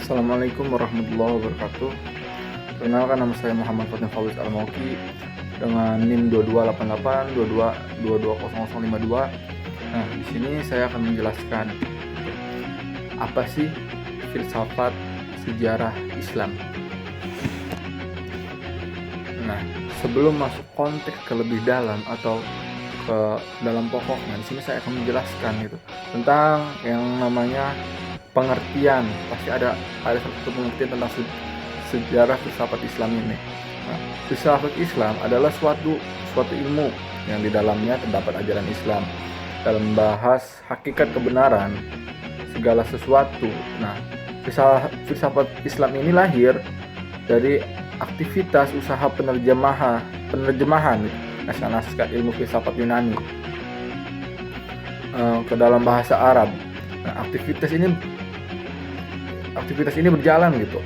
Assalamualaikum warahmatullahi wabarakatuh. Perkenalkan, nama saya Muhammad Fatih Fauzi Al-Mauki dengan NIM 228822220052. Nah, di sini saya akan menjelaskan apa sih filsafat sejarah Islam. Nah, sebelum masuk konteks ke lebih dalam atau ke dalam pokoknya, di sini saya akan menjelaskan gitu tentang yang namanya pengertian. Pasti ada satu pengertian tentang sejarah filsafat Islam ini. Nah, filsafat Islam adalah suatu ilmu yang di dalamnya terdapat ajaran Islam dalam membahas hakikat kebenaran segala sesuatu. Nah, filsafat Islam ini lahir dari aktivitas usaha penerjemahan naskah-naskah ilmu filsafat Yunani ke dalam bahasa Arab. Nah, aktivitas ini berjalan gitu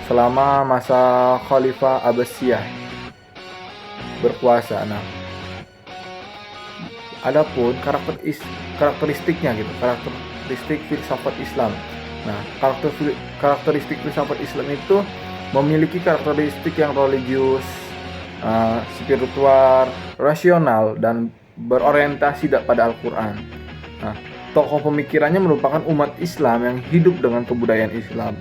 selama masa Khalifah Abbasiyah berkuasa. Nah, adapun karakteristik filsafat Islam. Nah, karakteristik filsafat Islam itu memiliki karakteristik yang religius, spiritual, rasional, dan berorientasi pada Al-Quran. Nah, tokoh pemikirannya merupakan umat Islam yang hidup dengan kebudayaan Islam.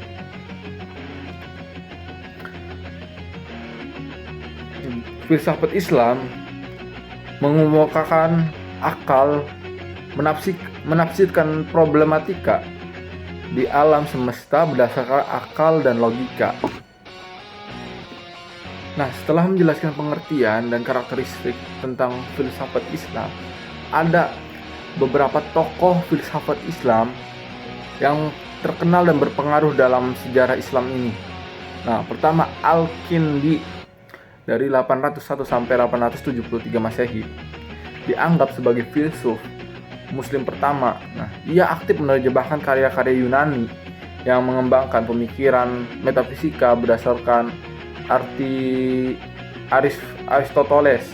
Filsafat Islam mengemukakan akal, menafsirkan problematika di alam semesta berdasarkan akal dan logika. Nah, setelah menjelaskan pengertian dan karakteristik tentang filsafat Islam, ada beberapa tokoh filsafat Islam yang terkenal dan berpengaruh dalam sejarah Islam ini. Nah, pertama, Al-Kindi dari 801 sampai 873 Masehi dianggap sebagai filsuf Muslim pertama. Nah, ia aktif menerjemahkan karya-karya Yunani yang mengembangkan pemikiran metafisika berdasarkan arti Aristoteles.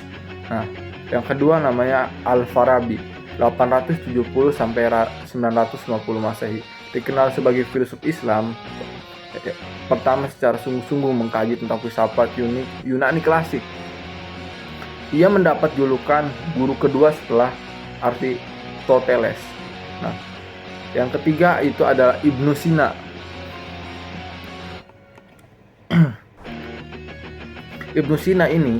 Nah, yang kedua namanya Al-Farabi 870 sampai 950 Masehi, dikenal sebagai filsuf Islam pertama secara sungguh-sungguh mengkaji tentang filsafat Yunani klasik. Ia mendapat julukan guru kedua setelah Aristoteles. Nah, yang ketiga itu adalah Ibnu Sina. Ibnu Sina ini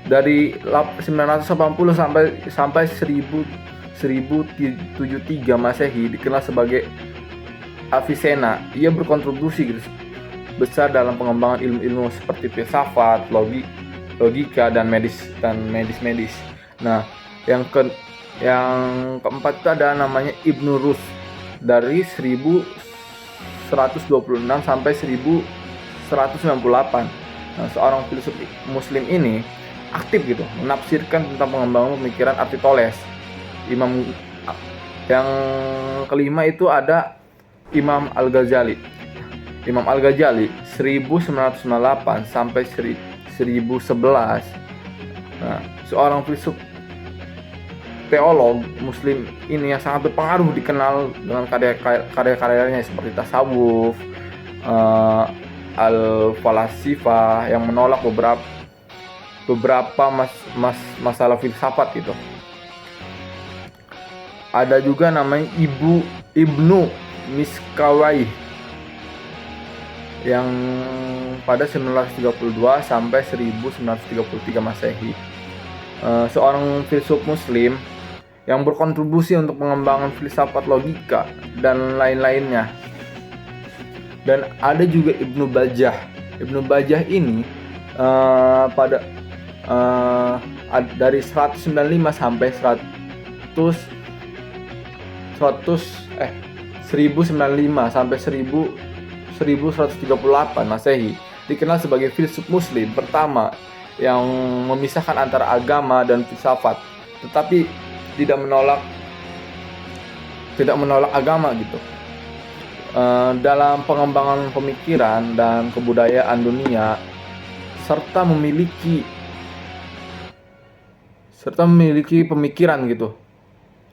dari 980 sampai 1073 Masehi dikenal sebagai Avicenna. Ia berkontribusi besar dalam pengembangan ilmu-ilmu seperti filsafat, logika, dan medis. Nah, yang keempat itu ada namanya Ibnu Rus dari 1126 sampai 1198. Nah, seorang filsuf Muslim ini aktif menafsirkan tentang pengembangan pemikiran Aristoteles. Yang kelima itu ada Imam Al-Ghazali. Imam Al-Ghazali 1998 sampai 1011. Nah, seorang filsuf teolog Muslim ini yang sangat berpengaruh, dikenal dengan karya-karyanya seperti tasawuf, al-falasifah yang menolak beberapa masalah filsafat gitu. Ada juga namanya Ibnu Miskawayh yang pada 1932 sampai 1933 Masehi. Seorang filsuf Muslim yang berkontribusi untuk pengembangan filsafat logika dan lain-lainnya. Dan ada juga Ibnu Bajjah. Ibnu Bajjah ini dari 195 sampai 1095 sampai 1138 Masehi, dikenal sebagai filsuf Muslim pertama yang memisahkan antara agama dan filsafat, tetapi tidak menolak agama gitu. Dalam pengembangan pemikiran dan kebudayaan dunia serta memiliki pemikiran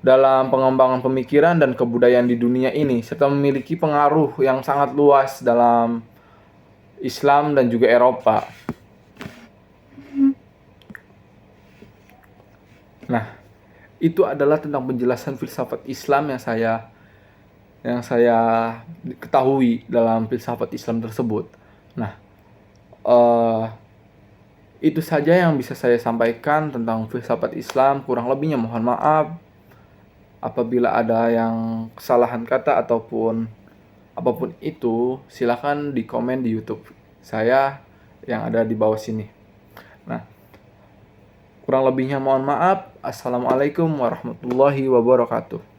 dalam pengembangan pemikiran dan kebudayaan di dunia ini, serta memiliki pengaruh yang sangat luas dalam Islam dan juga Eropa. Nah, itu adalah tentang penjelasan filsafat Islam yang saya ketahui dalam filsafat Islam tersebut. Nah, eh, itu saja yang bisa saya sampaikan tentang filsafat Islam. Kurang lebihnya mohon maaf apabila ada yang kesalahan kata ataupun apapun itu. Silakan di komen di YouTube saya yang ada di bawah sini. Nah, kurang lebihnya mohon maaf. Assalamualaikum warahmatullahi wabarakatuh.